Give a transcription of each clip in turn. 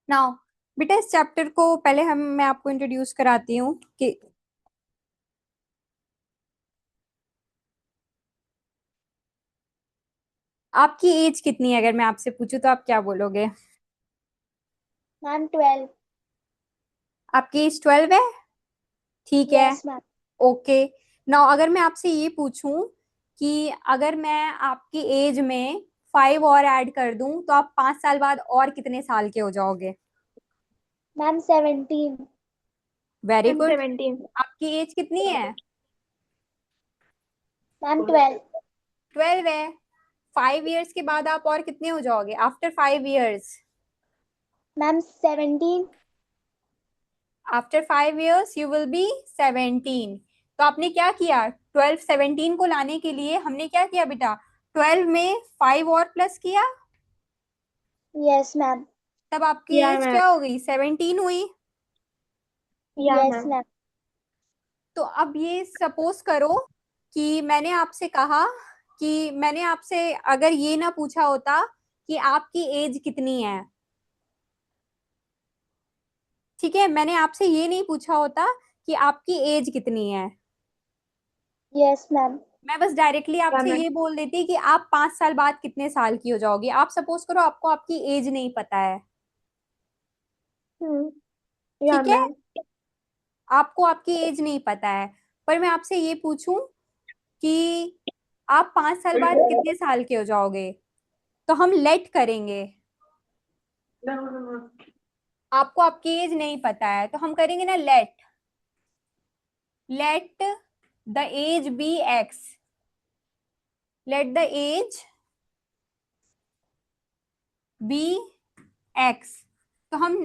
Now बेटा, इस chapter को पहले मैं आपको इंट्रोड्यूस कराती हूँ कि आपकी एज कितनी है। अगर मैं आपसे पूछूं तो आप क्या बोलोगे? मैम 12। आपकी एज 12 है। ठीक है। Yes ma'am. ओके। नाउ अगर मैं आपसे ये पूछूं कि अगर मैं आपकी एज में 5 और ऐड कर दूं तो आप 5 साल बाद और कितने साल के हो जाओगे? मैम 17। Very ma'am good. 17। आपकी एज कितनी है? मैम 12। 12 है। 5 इयर्स के बाद आप और कितने हो जाओगे after 5 years? Ma'am 17। After 5 years you will be 17। तो आपने क्या किया? 12 17 को लाने के लिए हमने क्या किया बेटा? 12 में 5 और प्लस किया। Yes ma'am. तब आपकी या एज मैम। क्या हो गई? 17 हुई। या यस मैम। तो अब ये सपोज करो कि मैंने आपसे कहा कि मैंने आपसे अगर ये ना पूछा होता कि आपकी एज कितनी है। ठीक है, मैंने आपसे ये नहीं पूछा होता कि आपकी एज कितनी है। Yes ma'am. मैं बस डायरेक्टली या आपसे मैम। ये बोल देती कि आप 5 साल बाद कितने साल की हो जाओगी। आप सपोज करो आपको आपकी एज नहीं पता है। या ठीक है, मैम। आपको आपकी एज नहीं पता है, पर मैं आपसे ये पूछूं कि आप 5 साल बाद कितने साल के हो जाओगे, तो हम लेट करेंगे। आपको आपकी एज नहीं पता है तो हम करेंगे ना let. Let the age be x. Let the age be x. तो हम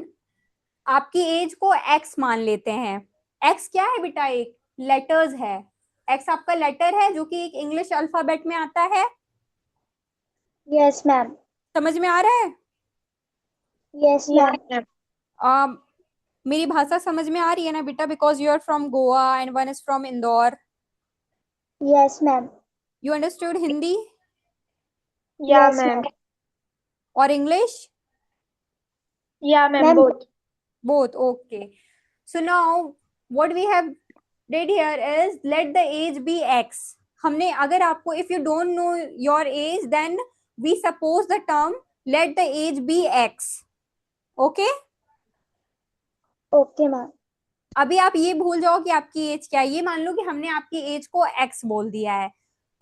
आपकी एज को एक्स मान लेते हैं। एक्स क्या है बेटा? एक लेटर्स है। एक्स आपका लेटर है जो कि एक इंग्लिश अल्फाबेट में आता है। Yes ma'am. समझ में आ रहा है? Yes ma'am. um, मेरी भाषा समझ में आ रही है ना बेटा? Because you are from Goa and one is from Indore. Yes ma'am. You understood Hindi yeah ma'am. और English? Yeah ma'am both. Both. Okay. So now what we have did here is let the age be x. हमने अगर आपको if you don't know your age then we suppose the term let the age be x. Okay. Okay ma'am. अभी आप ये भूल जाओ कि आपकी एज क्या है। ये मान लो कि हमने आपकी एज को एक्स बोल दिया है।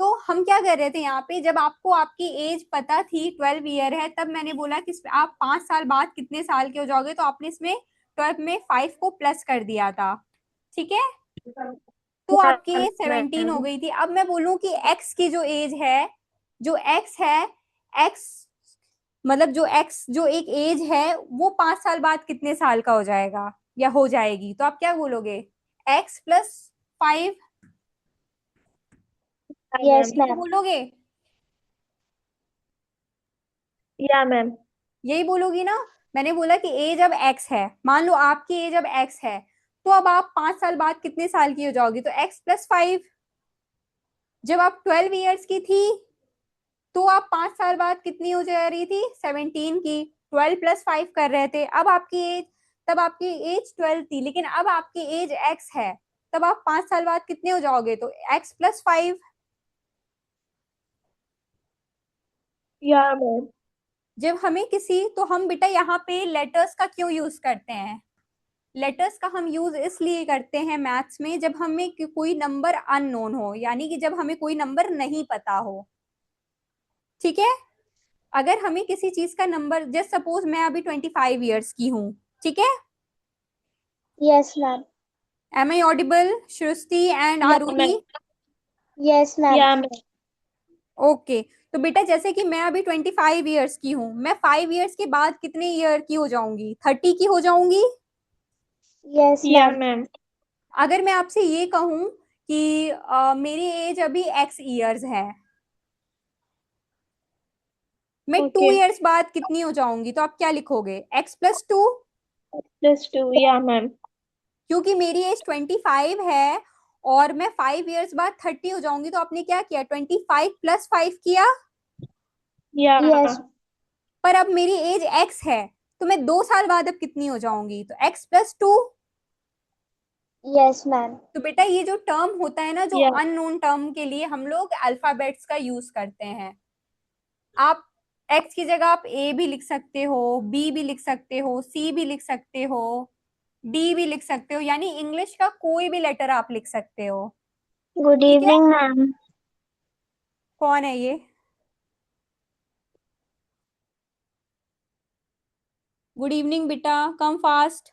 तो हम क्या कर रहे थे यहाँ पे, जब आपको आपकी एज पता थी 12 ईयर है, तब मैंने बोला कि आप 5 साल बाद कितने साल के हो जाओगे, तो आपने इसमें 12 में 5 को प्लस कर दिया था। ठीक है, तो आपकी एज 17 हो मैम। गई थी। अब मैं बोलूं कि एक्स की जो एज है, जो एक्स है, एक्स मतलब जो एक्स जो एक एज है, वो 5 साल बाद कितने साल का हो जाएगा या हो जाएगी, तो आप क्या बोलोगे? X plus 5। यस यही मैम। बोलोगे? या मैम। यही बोलोगी ना? मैंने बोला कि एज अब एक्स है, मान लो आपकी एज अब एक्स है, तो अब आप 5 साल बाद कितने साल की हो जाओगी, तो एक्स प्लस 5। जब आप 12 ईयर्स की थी तो आप 5 साल बाद कितनी हो जा रही थी? 17 की। 12 प्लस 5 कर रहे थे। अब आपकी एज, तब आपकी एज 12 थी, लेकिन अब आपकी एज एक्स है, तब आप 5 साल बाद कितने हो जाओगे, तो एक्स प्लस 5। या मैम। जब हमें किसी, तो हम बेटा यहाँ पे लेटर्स का क्यों यूज करते हैं? लेटर्स का हम यूज इसलिए करते हैं मैथ्स में, जब हमें कोई नंबर अननोन हो, यानी कि जब हमें कोई नंबर नहीं पता हो। ठीक है, अगर हमें किसी चीज का नंबर, जस्ट सपोज मैं अभी 25 ईयर्स की हूँ। ठीक है, yes ma'am. Am I audible Shruti and या Aarohi? Ma'am. Yes ma'am. Yeah ma'am. Okay. तो बेटा जैसे कि मैं अभी 25 ईयर्स की हूँ, मैं 5 ईयर्स के बाद कितने ईयर की हो जाऊंगी? 30 की हो जाऊंगी। यस या मैम। मैम। अगर मैं आपसे ये कहूँ कि मेरी एज अभी एक्स ईयर्स है, मैं टू ओके। ईयर्स बाद कितनी हो जाऊंगी, तो आप क्या लिखोगे? X plus 2। +2। या मैम। क्योंकि मेरी एज 25 है और मैं 5 ईयर्स बाद 30 हो जाऊंगी, तो आपने क्या किया? 25 प्लस 5 किया। या। पर अब मेरी एज एक्स है, तो मैं 2 साल बाद अब कितनी हो जाऊंगी? तो x+2। Yes, ma'am. तो बेटा ये जो टर्म होता है ना, जो Yeah. अननोन टर्म के लिए हम लोग अल्फाबेट्स का यूज करते हैं। आप x की जगह आप a भी लिख सकते हो, b भी लिख सकते हो, c भी लिख सकते हो, d भी लिख सकते हो, यानी इंग्लिश का कोई भी लेटर आप लिख सकते हो। Good ठीक है? evening, ma'am. कौन है ये? गुड इवनिंग बेटा, कम फास्ट।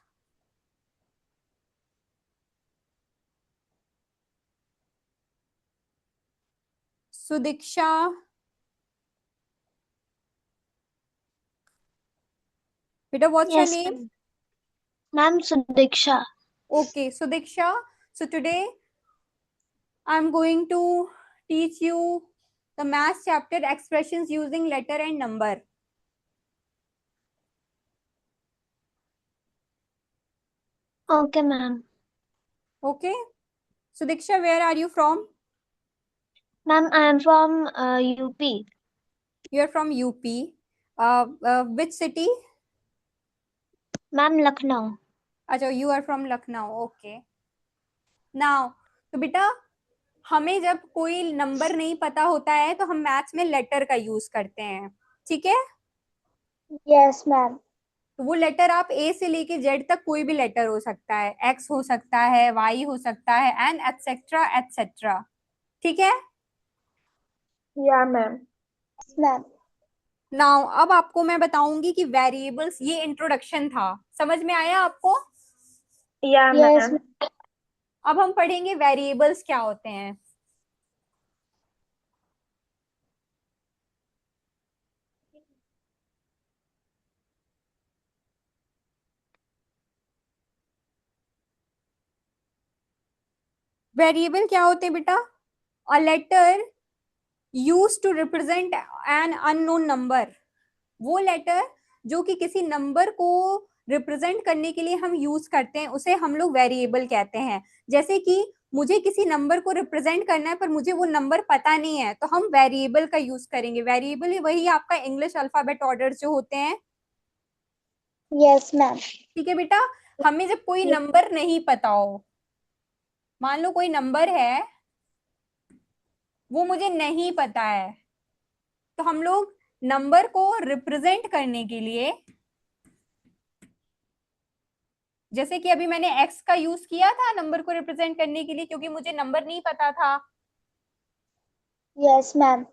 सुदीक्षा। बेटा what's your Yes, name? ma'am. Ma'am Sudiksha. Okay, Sudiksha. So today I'm going to teach you the math chapter, expressions using letter and number. Okay, ma'am. Okay. Sudiksha, where are you from? Ma'am, I am from UP. You're from UP. Which city? Ma'am, Lucknow. अच्छा, you are from Lucknow. Okay. Now, तो बेटा हमें जब कोई number नहीं पता होता है तो हम मैथ्स में लेटर का यूज करते हैं। ठीक है? Yes, ma'am. तो वो लेटर आप ए से लेके जेड तक कोई भी लेटर हो सकता है, एक्स हो सकता है, वाई हो सकता है, एंड एटसेट्रा एटसेट्रा। ठीक है? Yeah, ma'am. Yes, ma'am. Now अब आपको मैं बताऊंगी कि वेरिएबल्स, ये इंट्रोडक्शन था, समझ में आया आपको? Yeah, Yes, ma'am. अब हम पढ़ेंगे वेरिएबल्स क्या होते हैं। वेरिएबल क्या होते हैं बेटा? A letter used to represent an unknown number. वो लेटर जो कि किसी नंबर को रिप्रेजेंट करने के लिए हम यूज करते हैं उसे हम लोग वेरिएबल कहते हैं। जैसे कि मुझे किसी नंबर को रिप्रेजेंट करना है पर मुझे वो नंबर पता नहीं है तो हम वेरिएबल का यूज करेंगे। वेरिएबल वही आपका इंग्लिश अल्फाबेट ऑर्डर जो होते हैं। Yes, ma'am. ठीक है बेटा? हमें जब कोई Yes. नंबर नहीं पता हो, मान लो कोई नंबर है वो मुझे नहीं पता है, तो हम लोग नंबर को रिप्रेजेंट करने के लिए, जैसे कि अभी मैंने x का यूज किया था नंबर को रिप्रेजेंट करने के लिए क्योंकि मुझे नंबर नहीं पता था। Yes, ma'am.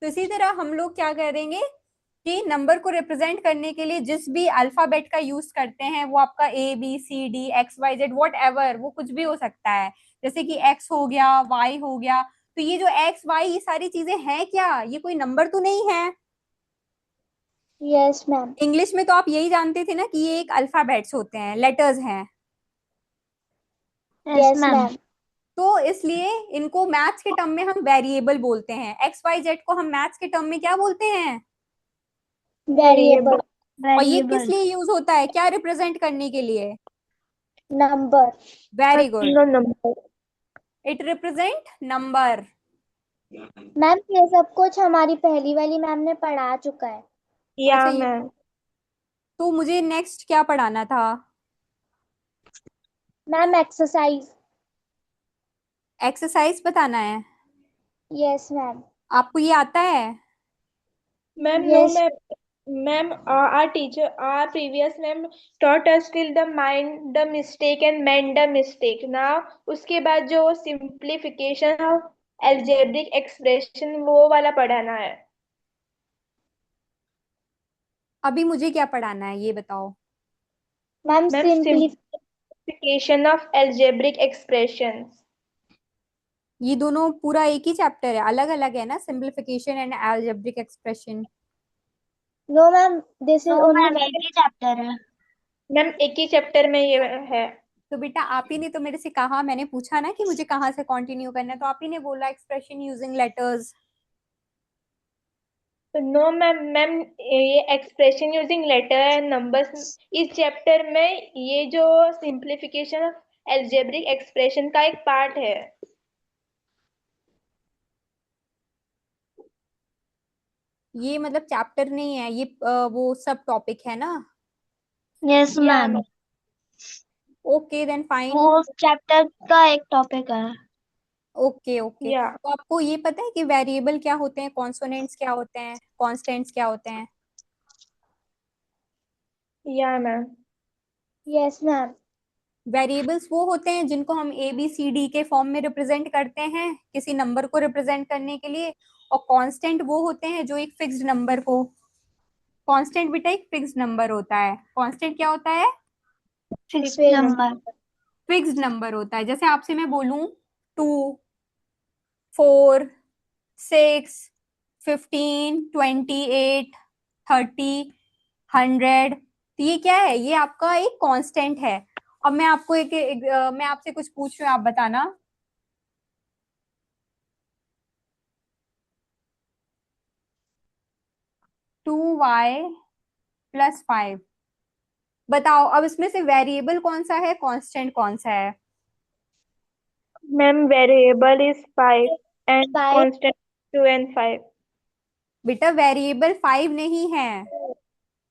तो इसी तरह हम लोग क्या करेंगे कि नंबर को रिप्रेजेंट करने के लिए जिस भी अल्फाबेट का यूज करते हैं वो आपका A B C D X Y Z whatever, वो कुछ भी हो सकता है। जैसे कि एक्स हो गया, वाई हो गया। तो ये जो एक्स वाई ये सारी चीजें हैं क्या? ये कोई नंबर तो नहीं है। Yes, ma'am. इंग्लिश में तो आप यही जानते थे ना कि ये एक अल्फाबेट्स होते हैं, लेटर्स हैं। Yes, ma'am. तो इसलिए इनको मैथ्स के टर्म में हम वेरिएबल बोलते हैं। एक्स वाई जेड को हम मैथ्स के टर्म में क्या बोलते हैं? Variable. और ये किस Variable. लिए यूज होता है, क्या रिप्रेजेंट करने के लिए? Number. Very good, No number. It represent number. Ma'am ये सब कुछ हमारी पहली वाली मैम ने पढ़ा चुका है। अच्छा, या ये मैम। तो मुझे नेक्स्ट क्या पढ़ाना था? Ma'am exercise. एक्सरसाइज बताना है? Yes ma'am. आपको ये आता है? Ma'am, no, yes. ma'am. Ma'am, our teacher, our previous ma'am taught us till the mind the mistake and mend the mistake. Now, उसके बाद जो simplification of algebraic expression वो वाला पढ़ाना है. अभी मुझे क्या पढ़ाना है ये बताओ। Ma'am Ma'am, simply simplification of algebraic expressions. ये दोनों पूरा एक ही चैप्टर है, अलग अलग है ना, simplification and algebraic expression. No ma'am this is No, only ma'am, एक ही चैप्टर है। मैम एक ही चैप्टर में ये है. तो बेटा आप ही ने तो मेरे से कहा, मैंने पूछा ना कि मुझे कहाँ से कंटिन्यू करना है, तो आप ही ने बोला एक्सप्रेशन यूजिंग लेटर्स। तो नो मैम, ये expression using letter and numbers इस चैप्टर में ये जो सिंप्लीफिकेशन ऑफ एल्जेब्रिक एक्सप्रेशन का एक पार्ट है. ये मतलब चैप्टर नहीं है ये, वो सब टॉपिक है ना। Yes ma'am, okay then fine. वो चैप्टर का एक टॉपिक है। ओके ओके, या तो आपको ये पता है कि वेरिएबल क्या होते हैं, कॉन्सोनेंट्स क्या होते हैं, कॉन्स्टेंट्स क्या होते हैं? या मैम। Yes ma'am. वेरिएबल्स वो होते हैं जिनको हम ए बी सी डी के फॉर्म में रिप्रेजेंट करते हैं किसी नंबर को रिप्रेजेंट करने के लिए, और कांस्टेंट वो होते हैं जो एक फिक्स्ड नंबर को, कांस्टेंट बेटा एक फिक्स्ड नंबर होता है। कांस्टेंट क्या होता है? Fixed fix number. Fixed number होता है। जैसे आपसे मैं बोलूं 2, 4, 6, 15, 28, 30, 100, तो ये क्या है? ये आपका एक कांस्टेंट है। अब मैं आपको मैं आपसे कुछ पूछ रही हूँ, आप बताना। 2y+5, बताओ अब इसमें से वेरिएबल कौन सा है, कांस्टेंट कौन सा है? Ma'am, variable is 5 and 5। Constant 2 and 5। बेटा वेरिएबल 5 नहीं है, ma'am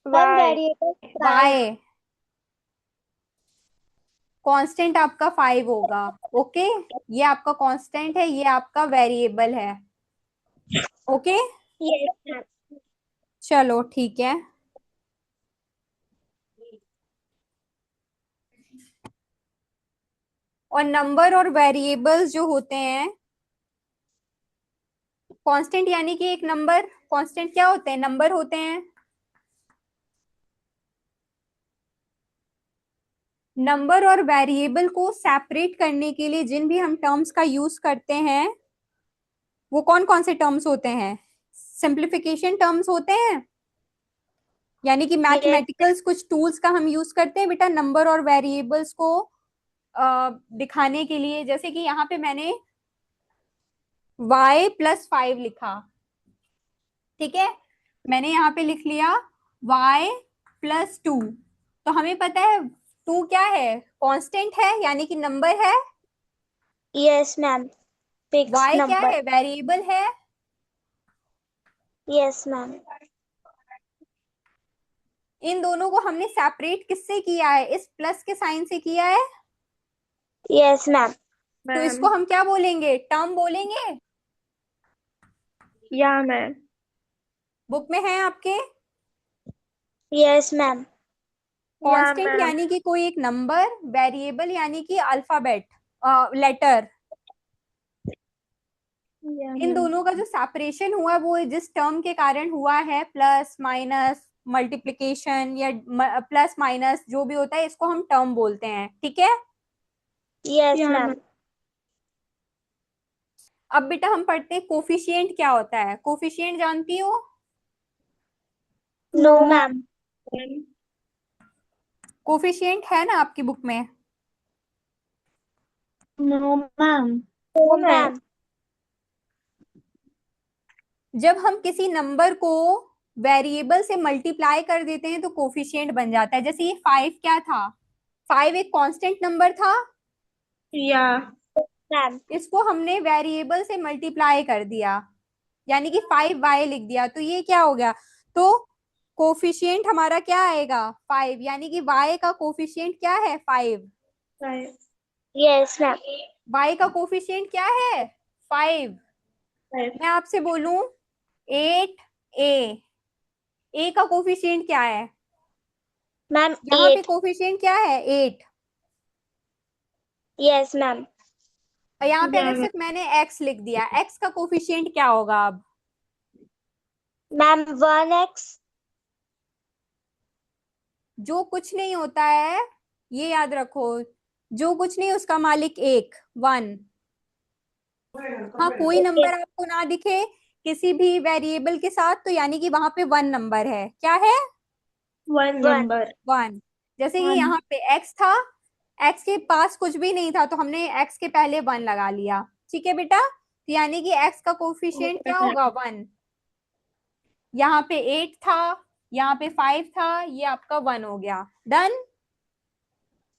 Y. Variable 5। y, constant आपका 5 होगा। ओके, ये आपका कांस्टेंट है, ये आपका वेरिएबल है। Okay, yes ma'am. चलो ठीक है। और नंबर और वेरिएबल्स जो होते हैं, कांस्टेंट यानी कि एक नंबर, कांस्टेंट क्या होते हैं? नंबर होते हैं। नंबर और वेरिएबल को सेपरेट करने के लिए जिन भी हम टर्म्स का यूज करते हैं, वो कौन कौन से टर्म्स होते हैं? सिंप्लीफिकेशन टर्म्स होते हैं, यानी कि यस। मैथमेटिकल्स कुछ टूल्स का हम यूज करते हैं बेटा नंबर और वेरिएबल्स को दिखाने के लिए। जैसे कि यहाँ पे मैंने y+5 लिखा, ठीक है, मैंने यहाँ पे लिख लिया y+2, तो हमें पता है 2 क्या है? कांस्टेंट है, यानी कि नंबर है। यस मैम, फिक्स y क्या नंबर। है? वेरिएबल है। Yes ma'am. इन दोनों को हमने सेपरेट किससे किया है? इस प्लस के साइन से किया है। Yes ma'am. तो मैम। इसको हम क्या बोलेंगे? टर्म बोलेंगे। या मैम। बुक में है आपके। Yes ma'am. या कांस्टेंट मैम। यानी कि कोई एक नंबर, वेरिएबल यानी कि अल्फाबेट, लेटर। या इन मैम। दोनों का जो सेपरेशन हुआ वो जिस टर्म के कारण हुआ है, प्लस माइनस मल्टीप्लिकेशन या प्लस माइनस जो भी होता है, इसको हम टर्म बोलते हैं। ठीक है, यस या मैम। मैम। अब बेटा हम पढ़ते हैं कोफिशिएंट क्या होता है। कोफिशिएंट जानती हो? No no ma'am. Ma'am. Coefficient है ना आपकी बुक में? No ma'am. No no ma'am. Ma'am. जब हम किसी नंबर को वेरिएबल से मल्टीप्लाई कर देते हैं तो कोफिशिएंट बन जाता है। जैसे ये 5 क्या था? 5 एक कांस्टेंट नंबर था, या मैम। इसको हमने वेरिएबल से मल्टीप्लाई कर दिया, यानी कि 5y लिख दिया, तो ये क्या हो गया? तो कोफिशिएंट हमारा क्या आएगा? 5, यानी कि y का कोफिशिएंट क्या है? 5। फाइव। Yes ma'am. y का कोफिशिएंट क्या है? 5। फाइव। मैं आपसे बोलूं 8a, a का कोफिशिएंट क्या है? मैम यहाँ पे 8। कोफिशिएंट क्या है? 8। Yes ma'am. और यहाँ पे या अगर सिर्फ मैंने x लिख दिया, x का कोफिशिएंट क्या होगा? अब मैम 1x। जो कुछ नहीं होता है, ये याद रखो, जो कुछ नहीं उसका मालिक एक, 1। हाँ, कोई ओके। नंबर आपको ना दिखे किसी भी वेरिएबल के साथ, तो यानी कि वहां पे 1 नंबर है। क्या है? वन 1। नंबर। 1। जैसे कि 1। यहाँ पे x था, x के पास कुछ भी नहीं था, तो हमने x के पहले 1 लगा लिया। ठीक है बेटा, तो यानी कि x का कोफिशिएंट क्या होगा? 1। यहाँ पे 8 था, यहाँ पे 5 था, ये आपका 1 हो गया। Done.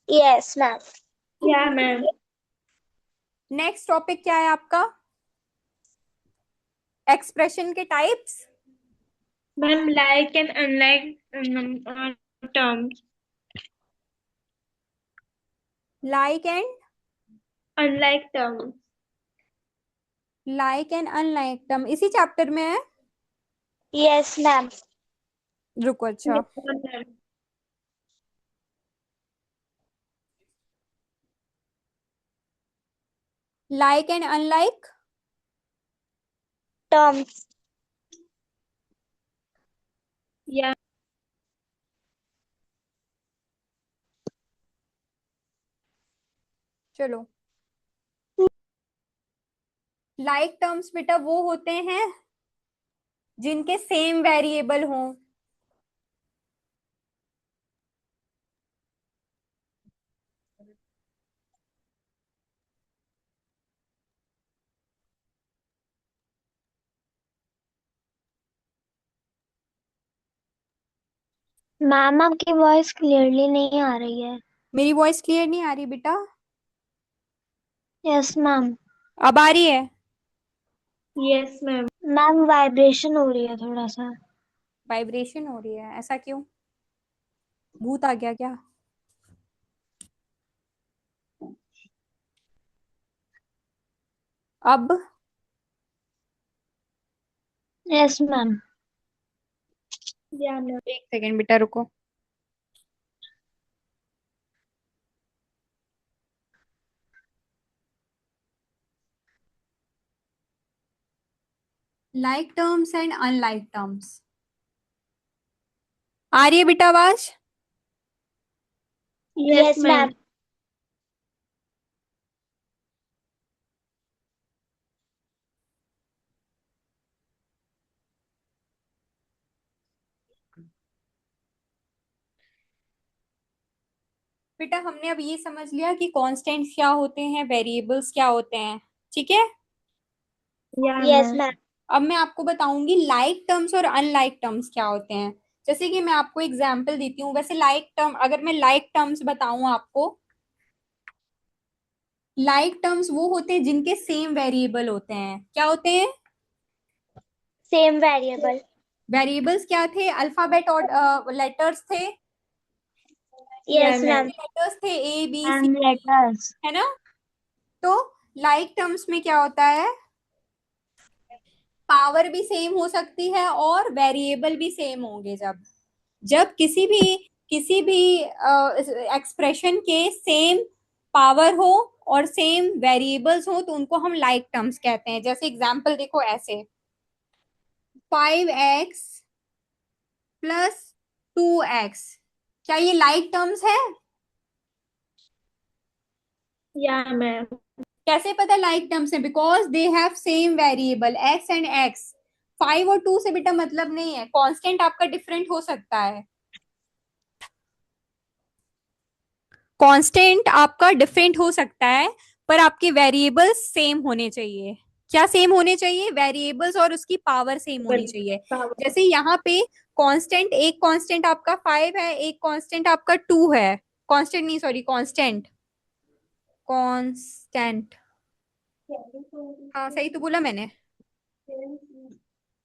Yes ma'am. Yeah ma'am. Next topic क्या है आपका? एक्सप्रेशन के types. Ma'am, like and unlike terms. Like and unlike term. Like and unlike term इसी चैप्टर में है। Yes ma'am. रुको, अच्छा। Like and unlike terms. या चलो, लाइक टर्म्स बेटा वो होते हैं जिनके सेम वेरिएबल हों। मैम आपकी वॉइस क्लियरली नहीं आ रही है। मेरी वॉइस क्लियर नहीं आ रही बेटा? Yes ma'am. अब आ रही है? Yes ma'am. मैम वाइब्रेशन हो रही है थोड़ा सा। वाइब्रेशन हो रही है, ऐसा क्यों? भूत आ गया क्या? अब यस मैम। Yeah ma'am. एक सेकेंड बेटा, रुको। Like terms and unlike terms. आ रही है बेटा आवाज? Yes yes ma'am. मैम। बेटा हमने अब ये समझ लिया कि कांस्टेंट्स क्या होते हैं, वेरिएबल्स क्या होते हैं, ठीक है। या यस मैम। मैम। अब मैं आपको बताऊंगी लाइक टर्म्स और अनलाइक टर्म्स क्या होते हैं। जैसे कि मैं आपको एग्जांपल देती हूँ। वैसे लाइक टर्म, अगर मैं लाइक टर्म्स बताऊं आपको, लाइक टर्म्स वो होते हैं जिनके सेम वेरिएबल होते हैं। क्या होते हैं? Same variable. वेरिएबल्स क्या थे? अल्फाबेट और लेटर्स थे। या यस मैम। मैम। लेटर्स थे A B C, and letters. है ना। तो लाइक टर्म्स में क्या होता है? पावर भी सेम हो सकती है और वेरिएबल भी सेम होंगे। जब जब किसी भी एक्सप्रेशन के सेम पावर हो और सेम वेरिएबल्स हो तो उनको हम लाइक टर्म्स कहते हैं। जैसे एग्जांपल देखो ऐसे, 5x प्लस 2x, क्या ये लाइक टर्म्स है? या मैम। कैसे पता लाइक टर्म्स है? Because they have same variable x and x। 5 और 2 से बेटा मतलब नहीं है, कांस्टेंट आपका डिफरेंट हो सकता है। कांस्टेंट आपका डिफरेंट हो सकता है, पर आपके वेरिएबल्स सेम होने चाहिए। क्या सेम होने चाहिए? वेरिएबल्स और उसकी पावर सेम होनी चाहिए। जैसे यहाँ पे कांस्टेंट, एक कांस्टेंट आपका 5 है, एक कांस्टेंट आपका 2 है। कांस्टेंट नहीं, सॉरी, कांस्टेंट। कांस्टेंट, हाँ सही तो बोला मैंने।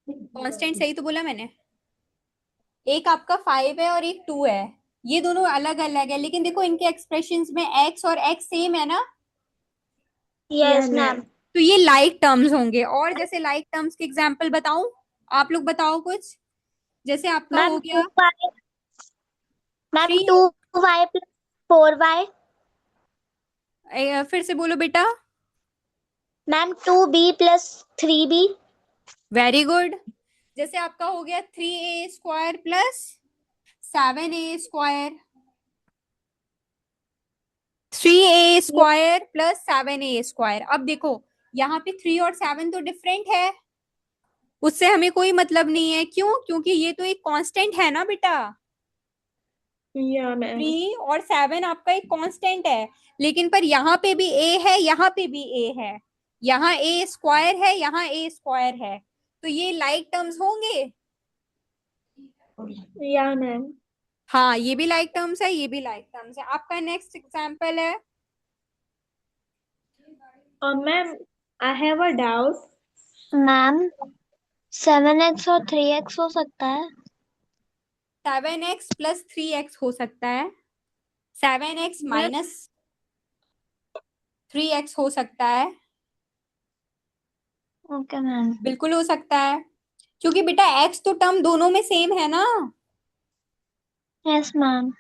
कांस्टेंट सही तो बोला मैंने। एक आपका 5 है और एक 2 है। ये दोनों अलग अलग है, लेकिन देखो इनके एक्सप्रेशंस में x और x सेम है ना। या यस मैम। मैम। तो ये लाइक टर्म्स होंगे। और जैसे लाइक टर्म्स के एग्जांपल बताऊं? आप लोग बताओ कुछ। जैसे आपका हो मैम गया 2y। Ma'am three. 2y plus 4y। फिर से बोलो बेटा। Ma'am 2b plus 3b। Very good. जैसे आपका हो गया 3a² plus 7a²। 3a² plus 7a²। अब देखो यहाँ पे 3 और 7 तो डिफरेंट है, उससे हमें कोई मतलब नहीं है। क्यों? क्योंकि ये तो एक कांस्टेंट है ना बेटा। या मैम। 3 और 7 आपका एक कांस्टेंट है। लेकिन पर यहाँ पे भी a है, यहाँ पे भी a है, यहाँ a² है, यहाँ a² है। तो ये लाइक टर्म्स होंगे। या मैम। हाँ, ये भी लाइक टर्म्स है, ये भी लाइक टर्म्स है। आपका नेक्स्ट एग्जांपल है। और ma'am, I have a doubt. Ma'am 7x और 3x हो सकता है। 7x प्लस 3x हो सकता है। 7x मैम, माइनस 3x हो सकता है, ओके मैम। बिल्कुल हो सकता है, क्योंकि बेटा x तो टर्म दोनों में सेम है ना। Yes ma'am.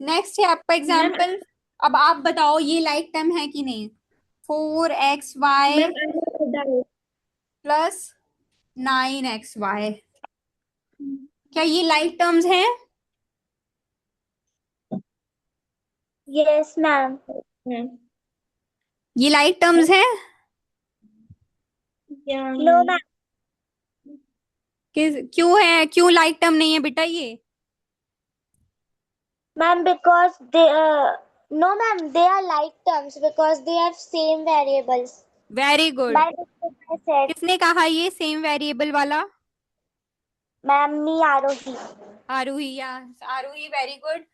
नेक्स्ट है आपका मैम एग्जाम्पल। अब आप बताओ ये लाइक टर्म है कि नहीं। 4xy ma'am I have a doubt. Plus 9xy, क्या ये लाइक टर्म्स हैं? Yes ma'am. मैम ये लाइक टर्म्स हैं? या नो मैम। क्यों है, क्यों लाइक टर्म नहीं है बेटा ये? Ma'am, because they no ma'am, they are like terms because they have same variables. Very good. By mistake I said, किसने कहा ये सेम वेरिएबल वाला? ma'am, me Arohi. आरूही, या आरूही, वेरी गुड।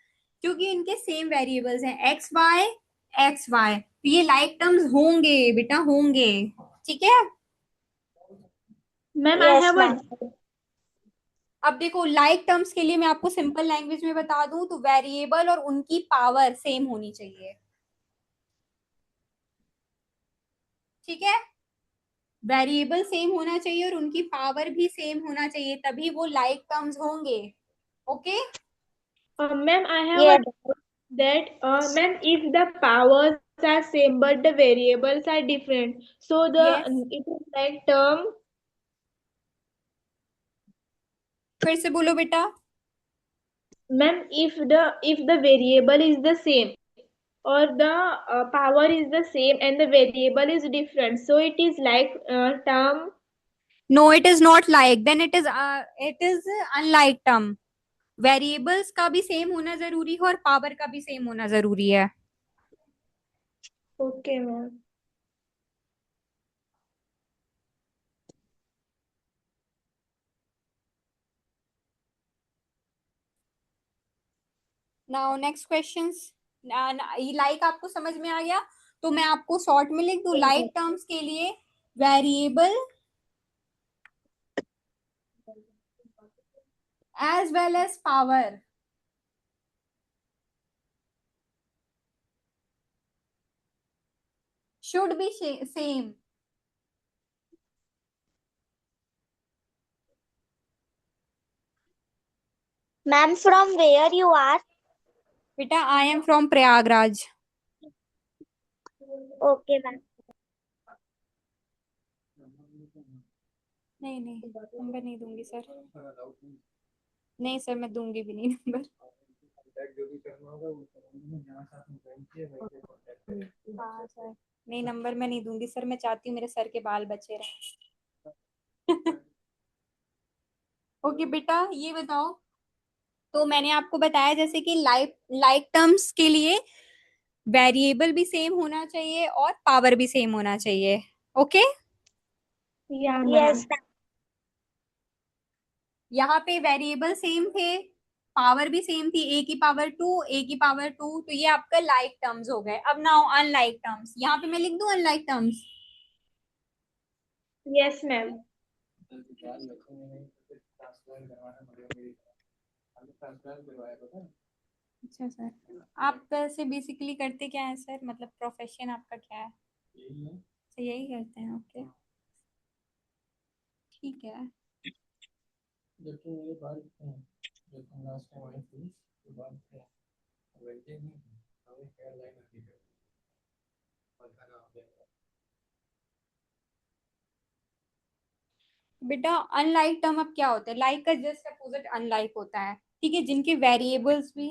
क्योंकि इनके सेम वेरिएबल्स हैं एक्स वाई, तो ये लाइक टर्म्स होंगे बेटा, होंगे। ठीक है। Ma'am I Yes have a ma'am. अब देखो लाइक टर्म्स के लिए मैं आपको सिंपल लैंग्वेज में बता दूं तो वेरिएबल और उनकी पावर सेम होनी चाहिए। ठीक है, वेरिएबल सेम होना चाहिए और उनकी पावर भी सेम होना चाहिए, तभी वो लाइक टर्म्स होंगे। Okay. Ma'am I have a Yes. Doubt that ma'am, if the powers are same but the variables are different, so the yes, it is like term. फिर से बोलो बेटा। Ma'am, if the variable is the same or the power is the same and the variable is different, so it is like term. No it is not like, then it is unlike term. Variables का भी same होना जरूरी है और power का भी same होना जरूरी है। Okay, ma'am. Now next questions. Like आपको समझ में आ गया, तो मैं आपको शॉर्ट में लिख दूं लाइक टर्म्स के लिए। Variable as well as power should be same। Ma'am, from where you are? बेटा I am from Prayagraj. Okay ma'am. नहीं नहीं, नंबर नहीं दूंगी सर। नहीं सर, मैं दूंगी भी नहीं नंबर। हाँ सर, नहीं नंबर मैं नहीं दूंगी सर, मैं चाहती हूँ मेरे सर के बाल बचे रहे। ओके बेटा, ये बताओ। तो मैंने आपको बताया जैसे कि लाइक लाइक टर्म्स के लिए वेरिएबल भी सेम होना चाहिए और पावर भी सेम होना चाहिए। Okay. Yeah, Yes ma'am. ma'am. यहाँ पे वेरिएबल सेम थे, पावर भी सेम थी, ए की पावर टू, ए की पावर टू, तो ये आपका लाइक टर्म्स हो गए। अब नाउ अनलाइक टर्म्स, यहाँ पे मैं लिख दूं अनलाइक टर्म्स। Yes, ma'am. अच्छा सर, आप वैसे बेसिकली करते क्या है सर, मतलब प्रोफेशन आपका क्या है? तो यही करते हैं, ओके ठीक है। बेटा अनलाइक टर्म अब क्या होता है, लाइक का जस्ट अपोजिट अनलाइक होता है, ठीक है, जिनके वेरिएबल्स भी।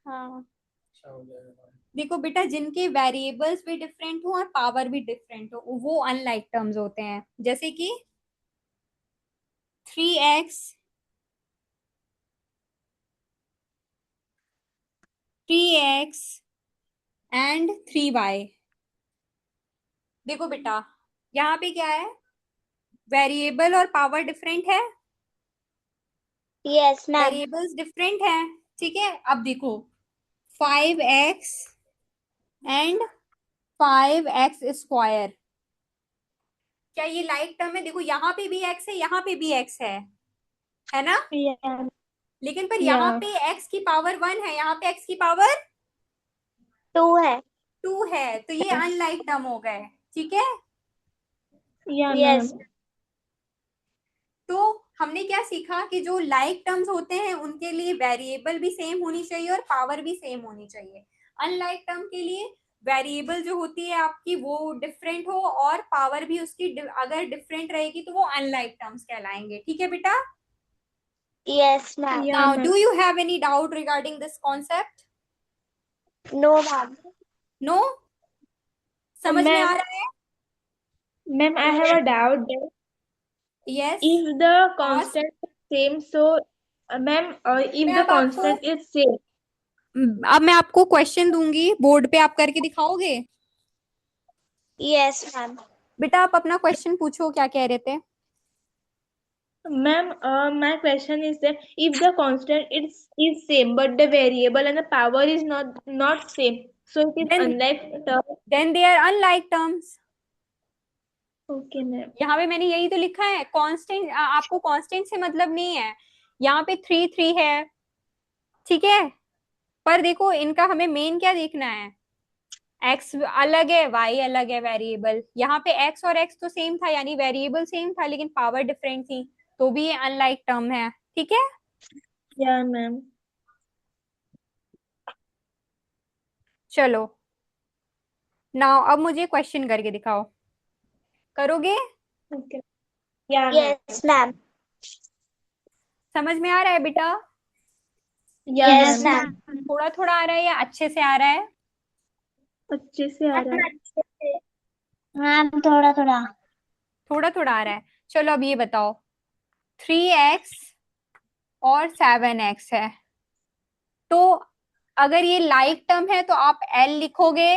हाँ, देखो बेटा जिनके वेरिएबल्स भी डिफरेंट हो और पावर भी डिफरेंट हो वो अनलाइक टर्म्स होते हैं, जैसे कि 3x 3x एंड 3y। देखो बेटा यहाँ पे क्या है, वेरिएबल और पावर डिफरेंट है, Yes ma'am. वेरिएबल्स डिफरेंट है। ठीक है, अब देखो 5x एंड 5x स्क्वायर, क्या ये लाइक टर्म है? देखो यहाँ पे भी x है, यहाँ पे भी x है, है ना? Yeah. लेकिन पर यहाँ Yeah. पे x की पावर 1 है, यहाँ पे x की पावर 2 है। 2 है, तो ये अनलाइक टर्म हो गए। ठीक है, Yeah, यस। ma'am. तो हमने क्या सीखा कि जो लाइक टर्म्स होते हैं उनके लिए वेरिएबल भी सेम होनी चाहिए और पावर भी सेम होनी चाहिए। अनलाइक टर्म के लिए वेरिएबल जो होती है आपकी वो डिफरेंट हो और पावर भी उसकी अगर डिफरेंट रहेगी तो वो अनलाइक टर्म्स कहलाएंगे। ठीक है बेटा? Yes ma'am. Yeah, now ma'am. Do you have any doubt regarding this concept? No ma'am. No? समझ में आ Ma'am, रहा है? ma'am, I have a doubt that yes. if the Ask. constant is same, so, ma'am, मैं if the अब आपको constant is same, अब मैं आपको क्वेश्चन दूंगी, बोर्ड पे आप करके दिखाओगे? Yes ma'am. बेटा आप अपना क्वेश्चन पूछो, क्या कह रहे थे? ma'am, my question is that if the constant is same, but the variable and the power is not same, so it is Then unlike term. then they are unlike terms. Okay, ma'am. यहाँ पे मैंने यही तो लिखा है, constant. आपको constant से मतलब नहीं है, यहाँ पे 3 3 है, ठीक है? पर देखो इनका हमें मेन क्या देखना है, x अलग है, y अलग है वेरिएबल। यहाँ पे x और x तो सेम था, यानी वेरिएबल सेम था लेकिन पावर डिफरेंट थी, तो भी ये अनलाइक टर्म है। ठीक है, Yeah, ma'am. चलो नाउ अब मुझे क्वेश्चन करके दिखाओ, करोगे? Okay. Yeah, ma'am. Yes ma'am. समझ में आ रहा है बेटा? Yeah, yes ma'am. मैम। थोड़ा थोड़ा आ रहा है या अच्छे से आ रहा है? अच्छे से आ रहा है। मैम थोड़ा थोड़ा। थोड़ा थोड़ा आ रहा है। चलो अब ये बताओ, 3x और 7x है, तो अगर ये लाइक टर्म है तो आप L लिखोगे,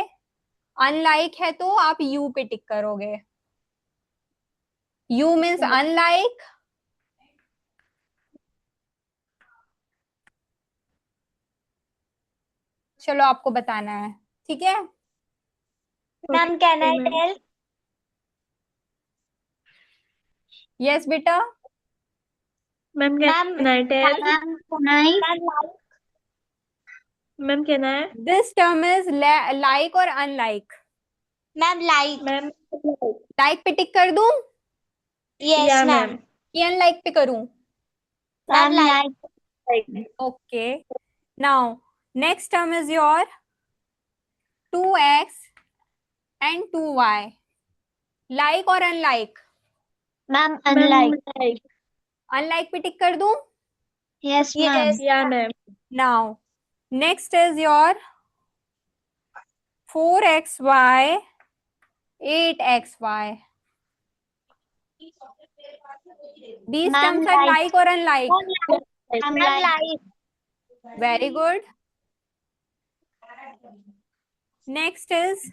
अनलाइक है तो आप U पे टिक करोगे। U मीन्स अनलाइक, चलो आपको बताना है। ठीक है, ma'am can Okay, I ma'am. Tell? Yes बेटा। Ma'am, ma'am can I tell? Ma'am सुनाई। Ma'am Ma'am, can I? This term is like और unlike. Ma'am like. Ma'am. Like पे टिक कर दूं यस Yeah, मैम। ma'am. कि unlike पे करूं? Ma'am like. Okay, now next term is your 2x and 2y, like और unlike? Ma'am Ma'am, unlike. like. Unlike पे tick कर दूं? Yes ma'am. Yeah, ma'am. Now next is your 4xy 8xy, these ma'am terms are like. like or unlike? Ma'am like. Very good. Next is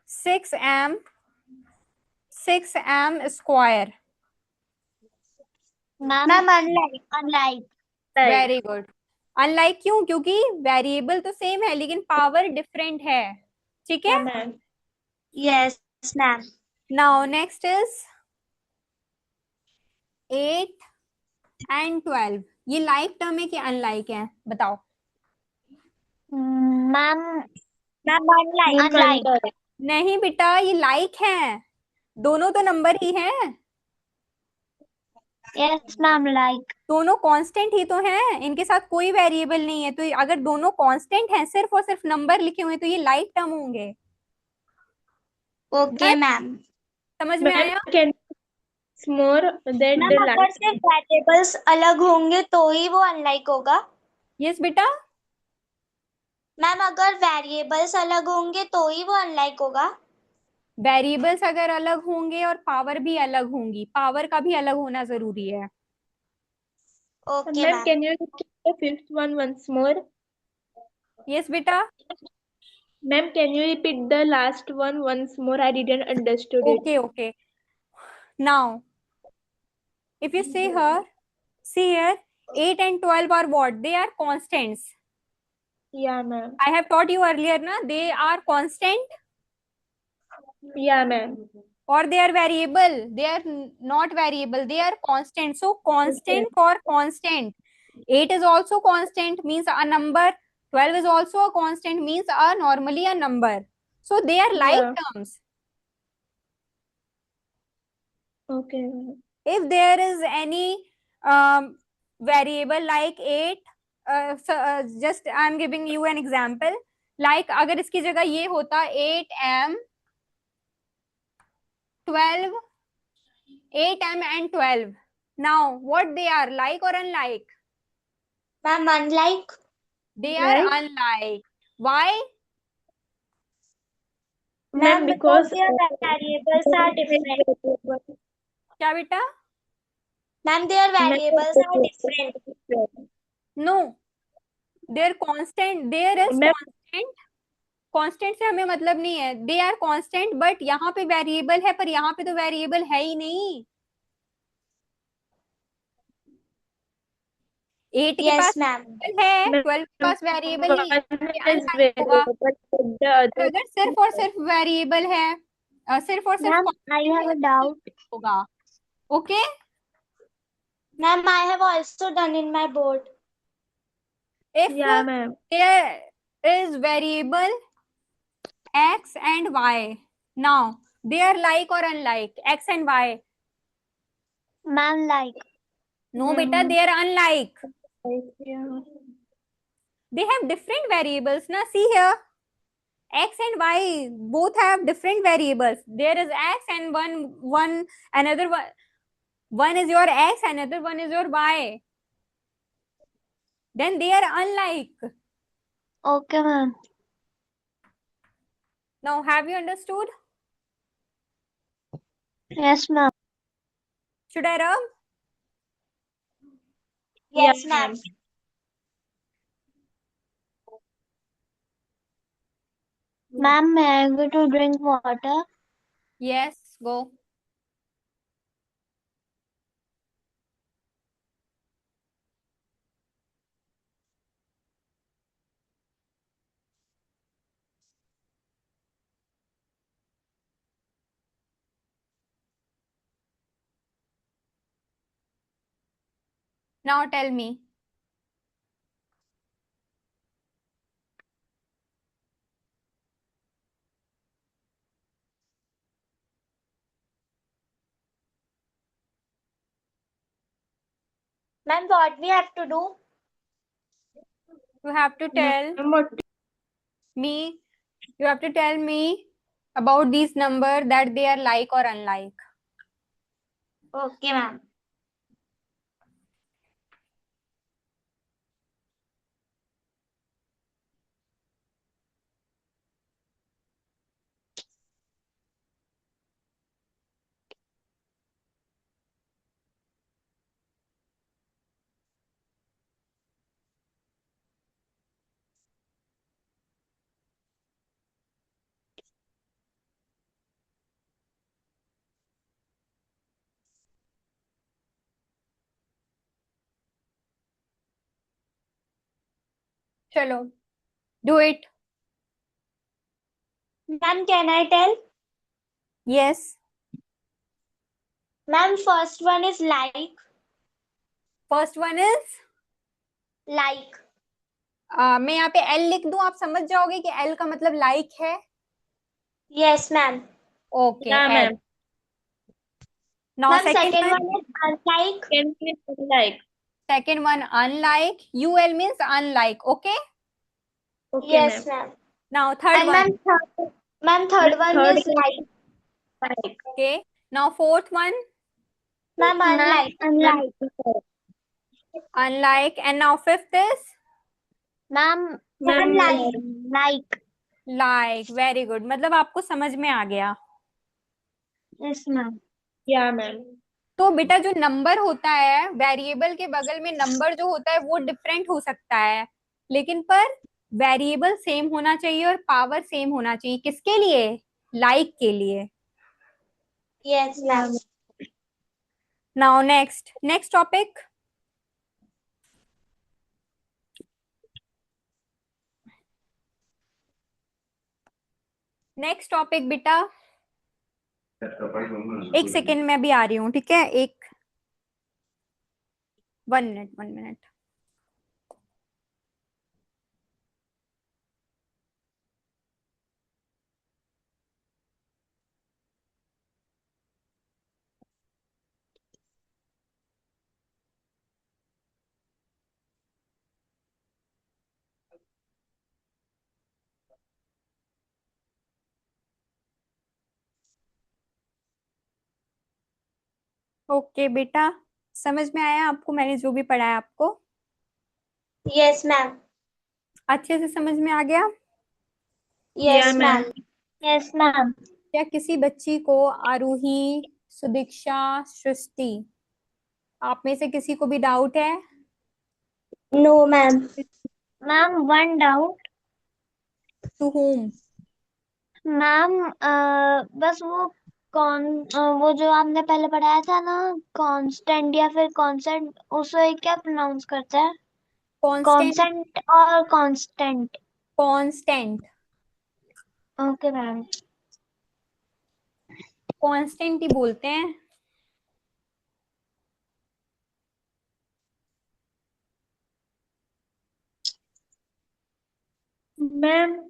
6m square. Ma'am unlike. Unlike. Like. Very good. Unlike क्यों? क्योंकि variable तो same है लेकिन power different है। ठीक है, Yeah, ma'am. Yes ma'am. Now next is 8 and 12, ये like term है कि अनलाइक है? बताओ। Ma'am ma'am unlike. Ma'am, unlike. like. नहीं बेटा, ये लाइक है, दोनों तो नंबर ही हैं, यस मैम लाइक। दोनों कांस्टेंट ही तो हैं, इनके साथ कोई वेरिएबल नहीं है, तो अगर दोनों कांस्टेंट हैं सिर्फ और सिर्फ नंबर लिखे हुए हैं तो ये लाइक टर्म होंगे। ओके बस मैम। समझ में Ma'am, आया? can more that ma'am the अगर like. सिर्फ वेरिएबल्स अलग होंगे तो ही वो अनलाइक होगा? यस बेटा। मैम अगर वेरिएबल्स अलग होंगे तो ही वो अनलाइक होगा? वेरिएबल्स अगर अलग होंगे और पावर भी अलग होंगी, पावर का भी अलग होना जरूरी है। Okay Ma'am, ma'am. can you repeat the fifth one once more? Yes बेटा। Ma'am, can you repeat the last one once more? I didn't understood it. Okay okay, now if you see here 8 and 12 are what? They are constants. Yeah, ma'am. I have taught you earlier na, they are constant. Yeah, ma'am. or they are variable? They are not variable, they are constant. So constant or constant. 8 is also constant, means a number. 12 is also a constant, means a normally a number. So they are like Yeah. terms. Okay, ma'am. If there is any variable like 8, just I'm giving you an example. Like अगर इसकी जगह ये होता 8m 12, 8m and 12. Now what they are, like or unlike? Ma'am, unlike. They are Like, unlike. Why? ma'am, Ma'am, because because their variables are different. क्या बेटा? Ma'am, their variables are different. No, their constant, there is Ma'am, constant. Constant से हमें मतलब नहीं है, they are constant, but यहाँ पे variable है, पर यहाँ पे तो वेरिएबल है ही नहीं। 8 के पास Yes, ma'am. वेरिएबल है, 12 के पास वेरिएबल नहीं है, one ये is अनलाइक होगा। variable, but the other अगर सिर्फ और सिर्फ वेरिएबल है, सिर्फ और सिर्फ Ma'am, I have a doubt. होगा। Okay, Ma'am, I have also done in my board. If yeah, ma'am. There is variable x and y, now they are like or unlike, x and y? Ma'am, like. No beta, they are unlike. Yeah. They have different variables na, see here, x and y both have different variables. There is x and one another one is your x, another one is your y. Then they are unlike. Okay, ma'am. Now have you understood? Yes, ma'am. Should I rub? Yes, Yeah, ma'am. Ma'am, may I go to drink water? Yes, go. Now tell me. Ma'am, what we have to do? You have to tell Ma'am, what? me, you have to tell me about these number, that they are like or unlike. Okay, ma'am. Chalo, do it. Ma'am, can I tell? Yes. Ma'am, first one is like. First one is Like. मैं यहाँ पे L लिख दूं, आप समझ जाओगे कि L का मतलब like है। Yes, ma'am. Okay, Yeah, L. ma'am. Now Ma'am, second second one, one is unlike. Can we like? second one unlike. UL means unlike. Okay. Okay, Yes, ma'am. ma'am. Now third And one. ma'am, third one Third is like. like. Okay. Now fourth one Ma'am, unlike. Unlike. unlike, and now fifth is Ma'am, Ma'am, like. Like. like. Very good. मतलब आपको समझ में आ गया। Yes, ma'am. yeah, ma'am. तो बेटा जो number होता है, वेरिएबल के बगल में नंबर जो होता है वो डिफरेंट हो सकता है, लेकिन पर वेरिएबल सेम होना चाहिए और पावर सेम होना चाहिए। किसके लिए? लाइक के लिए। Yes, ma'am. Now next topic. Next topic बेटा, एक सेकेंड में भी आ रही हूँ, ठीक है, एक 1 मिनट 1 मिनट। ओके बेटा, समझ में आया आपको मैंने जो भी पढ़ाया आपको? Yes, ma'am. अच्छे से समझ में आ गया? Yeah, Yes, ma'am. ma'am. Yes, ma'am. क्या किसी बच्ची को आरूही, सुदीक्षा, सृष्टि, आप में से किसी को भी डाउट है? No, ma'am. Ma'am, one doubt. To whom? Ma'am बस वो जो आपने पहले पढ़ाया था ना, कांस्टेंट या फिर कॉन्सेंट, उसे क्या प्रोनाउंस करते हैं? कांस्टेंट। कॉन्सेंट और constant? Constant. Okay ma'am. Constant ही बोलते हैं। Ma'am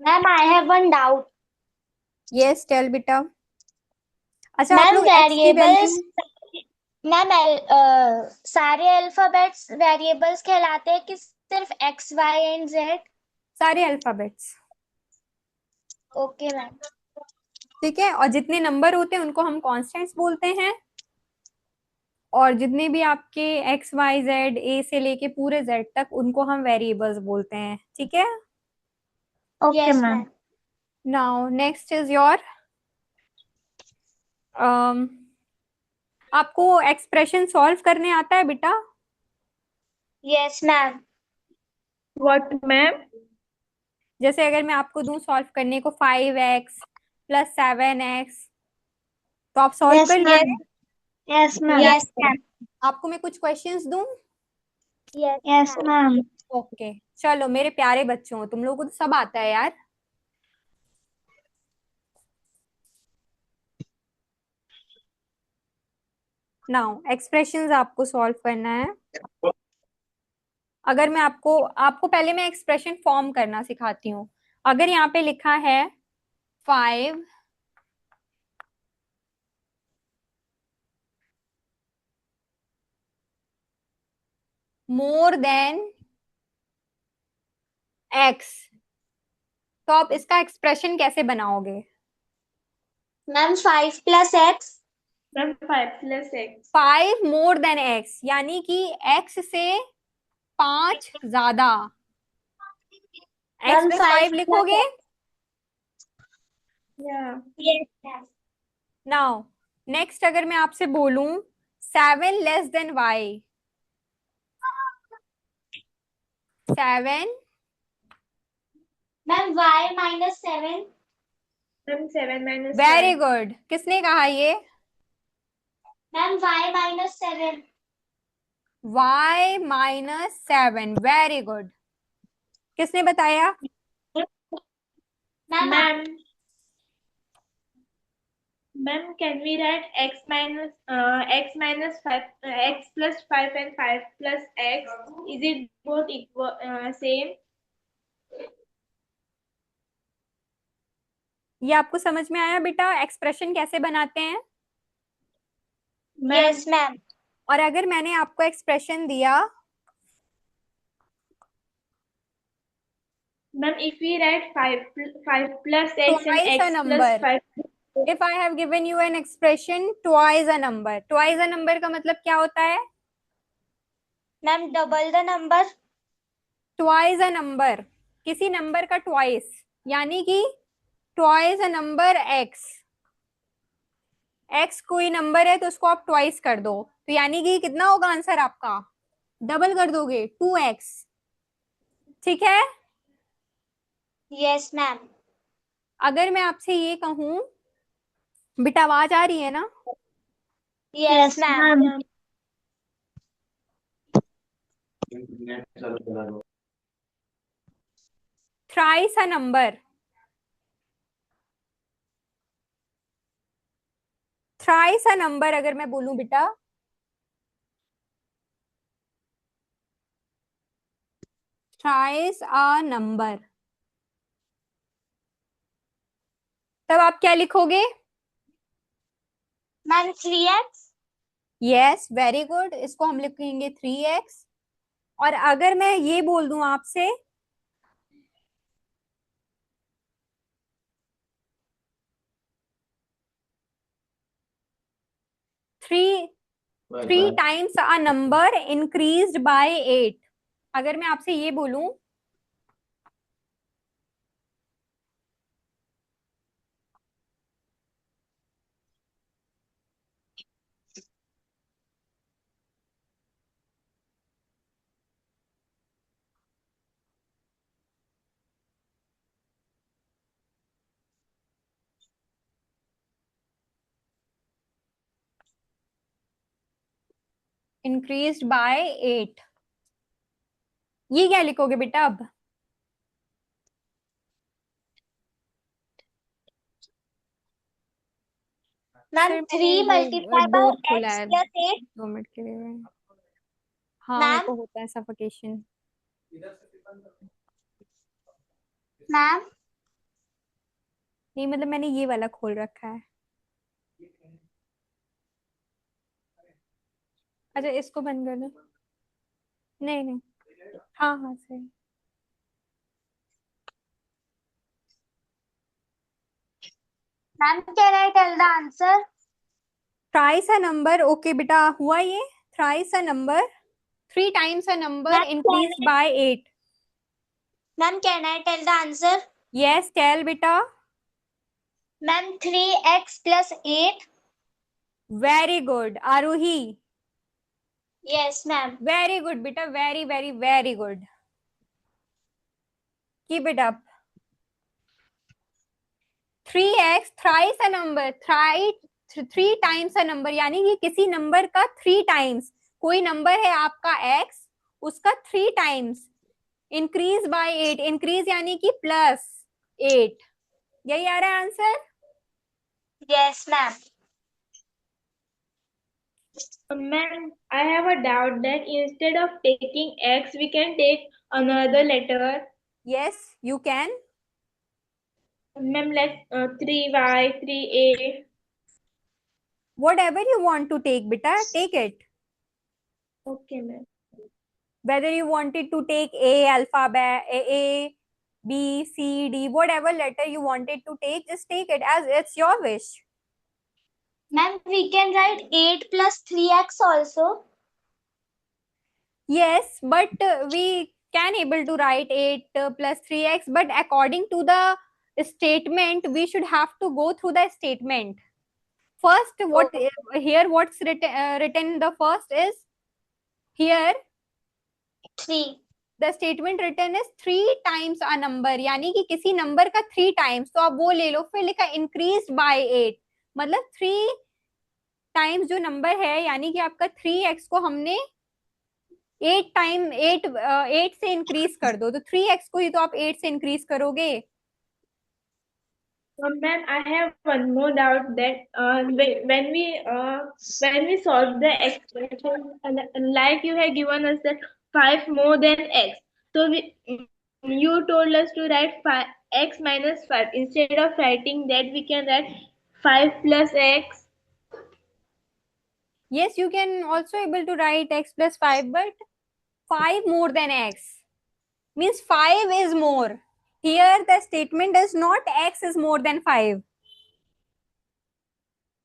ma'am I have one doubt. Yes tell बेटा। अच्छा, आप मैम लोग एक्स की वेरिएबल्स, वैल्यू, मैम सारे अल्फाबेट्स वेरिएबल्स कहलाते हैं कि सिर्फ एक्स वाई एंड जेड? सारे अल्फाबेट्स, ओके मैम। ठीक है, और जितने नंबर होते हैं उनको हम कॉन्स्टेंट्स बोलते हैं, और जितने भी आपके एक्स वाई जेड ए से लेके पूरे जेड तक उनको हम वेरिएबल्स बोलते हैं, ठीक है। Okay ma'am. Now next is your, आपको एक्सप्रेशन सॉल्व करने आता है बेटा? Yes ma'am. What ma'am? जैसे अगर मैं आपको दूं सॉल्व करने को 5x + 7x, तो आप सॉल्व यस कर मैम। लेंगे? Yes ma'am. Yes ma'am. आपको मैं कुछ क्वेश्चंस दूं? Yes ma'am. ओके, चलो मेरे प्यारे बच्चों, तुम लोगों को तो सब आता है यार। नाउ एक्सप्रेशंस आपको सॉल्व करना है। अगर मैं आपको आपको पहले मैं एक्सप्रेशन फॉर्म करना सिखाती हूँ। अगर यहाँ पे लिखा है 5 मोर देन x, तो आप इसका एक्सप्रेशन कैसे बनाओगे? Ma'am 5 + x। Ma'am 5 + x। 5 more than x यानी कि x से 5 ज्यादा। x मैम प्लस 5 फाइव + लिखोगे? x। या यस मैम। नाउ नेक्स्ट, अगर मैं आपसे बोलूं 7 < y, 7, ma'am y - 7। Ma'am 7 - very 1। Good, किसने कहा ये? Ma'am y - 7। y - 7, very good. किसने बताया? Ma'am ma'am ma'am can we write x + 5 and 5 + x? Is it both equal same? ये आपको समझ में आया बेटा एक्सप्रेशन कैसे बनाते हैं? Ma'am yes ma'am. और अगर मैंने आपको एक्सप्रेशन दिया, ma'am if we write 5 + x and twice a x + number, 5, if I have given you an expression twice a number, twice a number का मतलब क्या होता है? Ma'am double the number. Twice a number, किसी number का twice, यानी कि twice a number x. X कोई नंबर है तो उसको आप ट्वाइस कर दो, तो यानी कि कितना होगा आंसर आपका? डबल कर दोगे, 2x। ठीक है। Yes ma'am. अगर मैं आपसे ये कहूं, बेटा आवाज आ रही है ना? Yes ma'am. Thrice a number, thrice a number अगर मैं बोलूं बेटा, थ्राइस अ नंबर, तब आप क्या लिखोगे? Ma'am 3x। Yes, very good, इसको हम लिखेंगे 3x। और अगर मैं ये बोल दूं आपसे, three three times a number increased by 8, अगर मैं आपसे ये बोलूं, इंक्रीज्ड बाय 8, ये क्या लिखोगे बेटा अब? मैम सर मैंने 3 वो मल्टीप्लाई डोर बाय खोला x है, प्लस 8। 2 मिनट के लिए। हाँ, मेरे मैम। को होता है सफोकेशन। मैम। नहीं मतलब मैंने ये वाला खोल रखा है। अच्छा, इसको बंद कर दो। नहीं नहीं, हाँ हाँ सही। Ma'am can I tell the answer? Thrice a number, okay बेटा, हुआ ये। Thrice a number, three times a number ma'am increase by 8। Ma'am can I tell the answer? Yes, tell बेटा। Ma'am 3x plus 8। Very good Aarohi, yes ma'am. Very good बेटा, very very very good. Keep it up. 3x, thrice a number, three times a number, यानी कि किसी number का three times, कोई number है आपका x, उसका three times increase by 8, increase यानी कि प्लस 8, यही आ रहा है answer. Yes ma'am. Ma'am, I have a doubt that instead of taking X, we can take another letter. Yes you can. Ma'am, like 3Y, 3A. Whatever you want to take beta, take it. Okay, ma'am. Whether you wanted to take a alphabet, a b c d, whatever letter you wanted to take, just take it, as it's your wish. Ma'am, we can write 8 plus 3x also. Yes, but we can able to write 8 plus 3x, but according to the statement we should have to go through the statement first. What Oh. here, what's written the first is here, 3. The statement written is three times a number, यानी कि किसी number का three times, तो आप वो ले लो। फिर लिखा इंक्रीज बाय 8, मतलब थ्री टाइम्स जो नंबर है, यानी कि आपका 3x को हमने 8 टाइम 8 से इंक्रीज कर दो, तो 3x को ही तो आप 8 से इंक्रीज करोगे। Ma'am, I have one more doubt that when we solve the expression, like you have given us that 5 more than x, so you told us to write 5, x minus 5. Instead of writing that, we can write 5 plus x. Yes, you can also able to write x plus 5, but 5 more than x means 5 is more. Here the statement is not x is more than 5.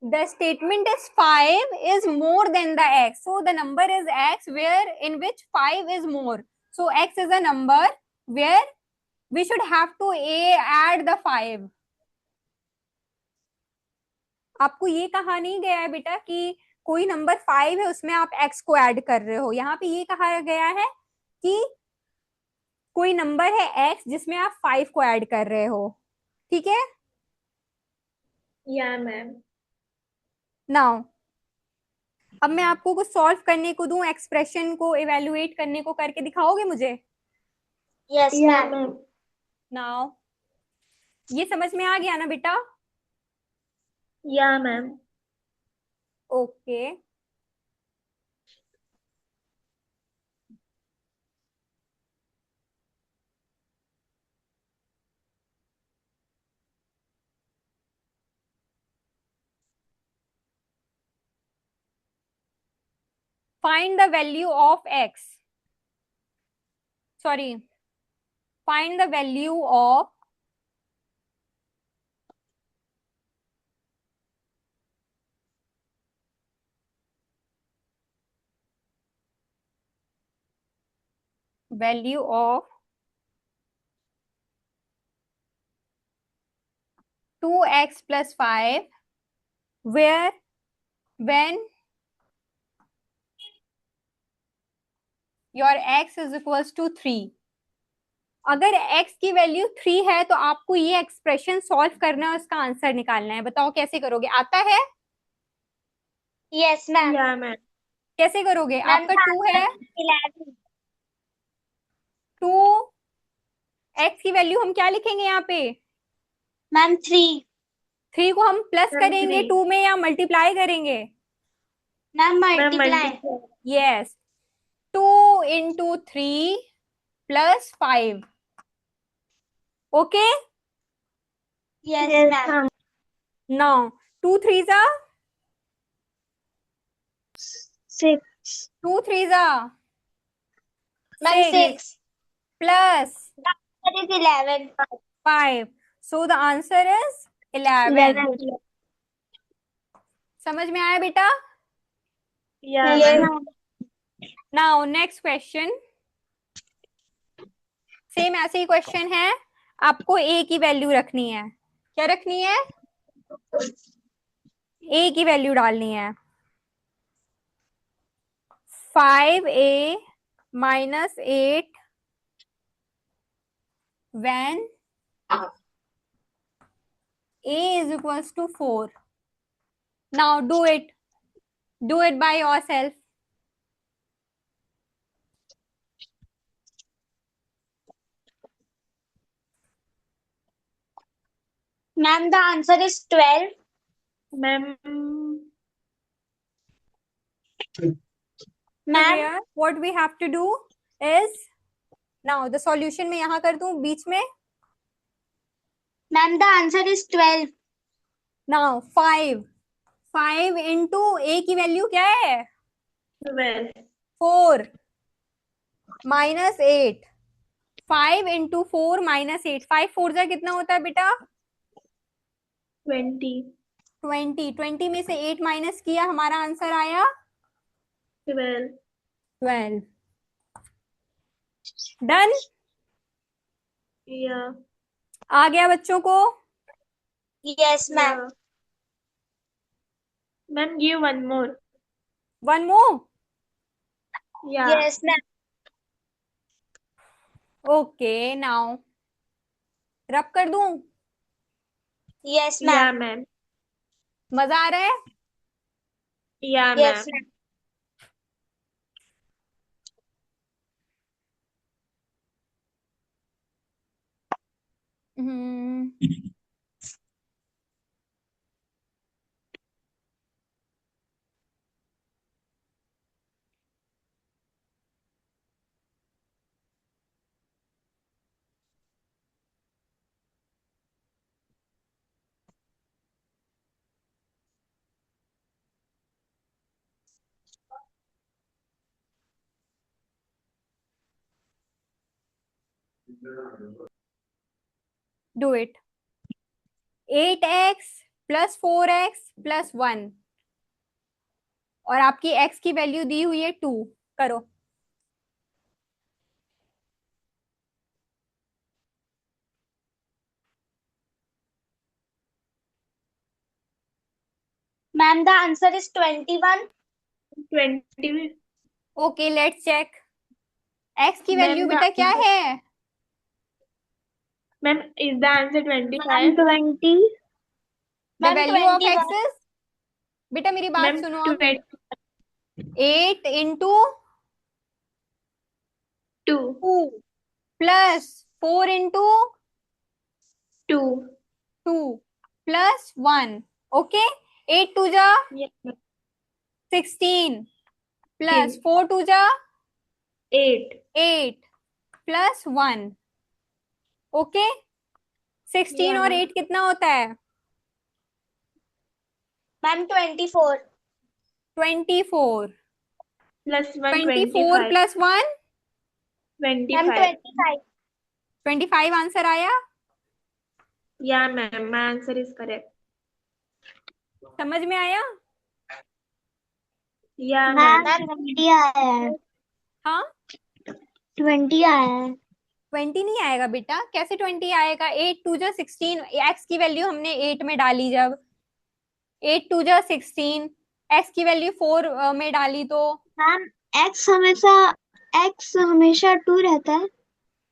The statement is 5 is more than the x, so the number is x where in which 5 is more, so x is a number where we should have to add the 5. आपको ये कहा नहीं गया है बेटा कि कोई number 5 है उसमें आप x को ऐड कर रहे हो, यहाँ पे ये कहा गया है कि कोई नंबर है x जिसमें आप 5 को ऐड कर रहे हो, ठीक है। या मैम। नाउ अब मैं आपको कुछ सॉल्व करने को दूं, एक्सप्रेशन को इवेलुएट करने को, करके दिखाओगे मुझे? यस या मैम। मैम। नाउ ये समझ में आ गया ना बेटा? या ma'am. Okay, find the value of x, sorry, find the value of value of 2x plus 5 where when your x is equals to 3। अगर x की वैल्यू 3 है तो आपको ये एक्सप्रेशन सॉल्व करना है, उसका आंसर निकालना है। बताओ कैसे करोगे? आता है? Yes ma'am. Yeah ma'am. कैसे करोगे? मैम आपका 2 है, 11। 2 x की वैल्यू हम क्या लिखेंगे यहाँ पे? मैम 3। 3 को हम प्लस मैम करेंगे 3। 2 में या मल्टीप्लाई करेंगे? Ma'am ma'am multiply. Multiply. Yes, 2 into 3 plus 5। Okay, yes yes ma'am. Ma'am. Now 2 3 जा 6। 2 3 जा ma'am 6 6। Plus That is 11। 5, so the answer is 11। 11। समझ में आया बेटा? या yes ma'am. Ma'am. Now next question, same ऐसे ही क्वेश्चन है, आपको a की वैल्यू रखनी है। क्या रखनी है? a की वैल्यू डालनी है। 5a minus 8 when a is equals to 4। now do it by yourself। Ma'am, the answer is 12। Ma'am. Ma'am here what we have to do is, now the solution मैं यहाँ कर दूं बीच में। Ma'am the answer is 12। now 5 into a की value क्या है? 12। 4 minus 8। 5 into 4 minus 8, 5 4 जा कितना होता है बेटा? 20। 20 में से 8 माइनस किया, हमारा आंसर आया 12। 12। डन? या। आ गया बच्चों को? Yes ma'am. Ma'am give one more. One more? Yeah. Yes ma'am. Okay, now रब कर दूं? यस या मैम। मैम। मजा आ रहा है? या yes ma'am. Ma'am. Hmm, do it. 8x plus 4x plus 1 और आपकी x की वैल्यू दी हुई है 2। करो। Ma'am the answer is 21। 20। Okay, let's check. x की मैम वैल्यू बेटा क्या है? Ma'am is the answer ma'am 25? 20। The ma'am value of 21। X is, बेटा मेरी बात मैम सुनो अब, 22 8 into 2 2 plus 4 into 2। 2 plus 1, okay. 8 टू जा Yes, ma'am. 16 प्लस 4 टू जा 8। 8 प्लस 1, ओके। 16 Yeah, और ma'am. 8 कितना होता है? Ma'am 24। 24। Plus 1, 24 25. Plus 1 ma'am 25. 25। 25 answer आया। Yeah, ma'am. My answer is correct. समझ में आया? Yeah, ma'am ma'am. 20 आया है। हाँ 20 आया है। 20 नहीं आएगा बेटा, कैसे 20 आएगा? 8 टू जा 16, एक्स की वैल्यू हमने 8 में डाली, जब 8 टू जा 16, एक्स की वैल्यू 4 में डाली तो मैम एक्स हमेशा 2 रहता है।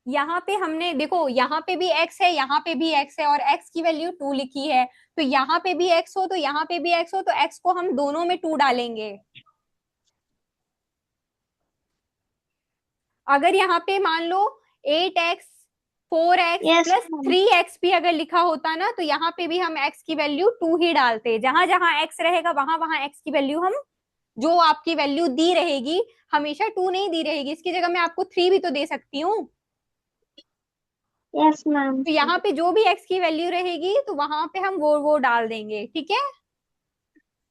यहाँ पे हमने देखो, यहाँ पे भी x है, यहाँ पे भी x है, और x की वैल्यू 2 लिखी है, तो यहाँ पे भी x हो तो यहाँ पे भी x हो, तो x को हम दोनों में 2 डालेंगे। अगर यहाँ पे मान लो 8x 4x yes plus ma'am. 3x भी अगर लिखा होता ना, तो यहाँ पे भी हम x की वैल्यू 2 ही डालते। जहां जहां x रहेगा वहां वहां x की वैल्यू हम, जो आपकी वैल्यू दी रहेगी, हमेशा 2 नहीं दी रहेगी, इसकी जगह मैं आपको 3 भी तो दे सकती हूँ। Yes ma'am. तो यहाँ पे जो भी x की वैल्यू रहेगी तो वहां पे हम वो डाल देंगे, ठीक है।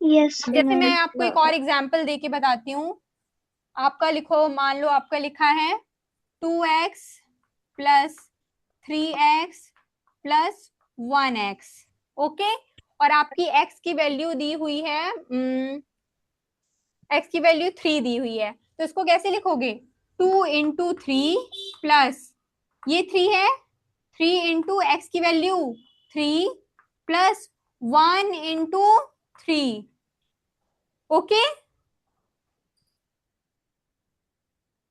यस अब जैसे मैं मैम। आपको एक और एग्जांपल दे के बताती हूँ। आपका लिखो, मान लो आपका लिखा है 2x plus 3x plus 1x, okay. और आपकी x की वैल्यू दी हुई है, x की वैल्यू 3 दी हुई है, तो इसको कैसे लिखोगे? 2 इंटू 3 प्लस, ये 3 है, 3 इंटू एक्स की वैल्यू 3 प्लस 1 इंटू 3, ओके।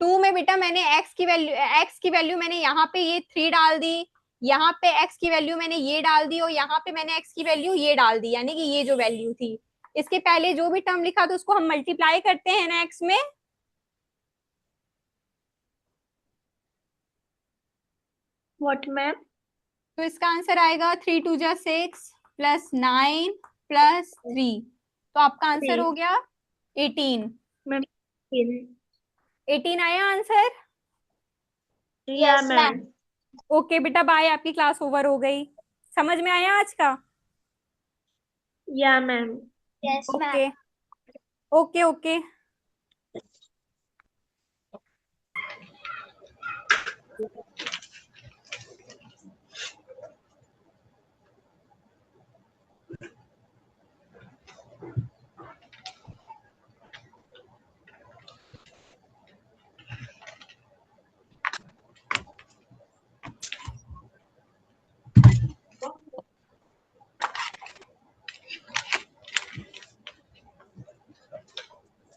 2 में बेटा मैंने x की वैल्यू मैंने यहाँ पे ये 3 डाल दी, यहाँ पे x की वैल्यू मैंने ये डाल दी, और यहाँ पे मैंने x की वैल्यू ये डाल दी, यानी कि ये जो वैल्यू थी, इसके पहले जो भी टर्म लिखा था उसको हम मल्टीप्लाई करते हैं ना x में। What, ma'am? तो इसका आंसर आएगा 3 टू जा 6 प्लस 9 प्लस 3, तो आपका आंसर हो 3. गया 18। Ma'am. 18. 18 आया answer. Yeah, yes ma'am. ma'am. Okay बेटा बाय, आपकी क्लास ओवर हो गई। समझ में आया आज का? Yeah, ma'am. Yes ma'am. Okay okay okay.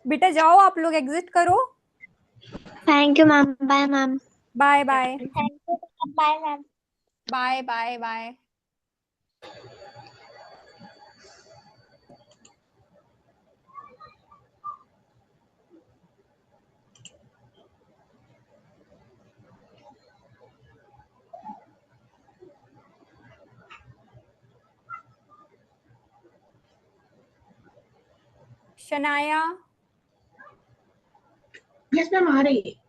बेटा जाओ आप लोग, एग्जिट करो। Thank you ma'am. Bye ma'am. Bye bye thank you. Bye ma'am. Bye bye bye. Shanaya yes ma'am आ रही है।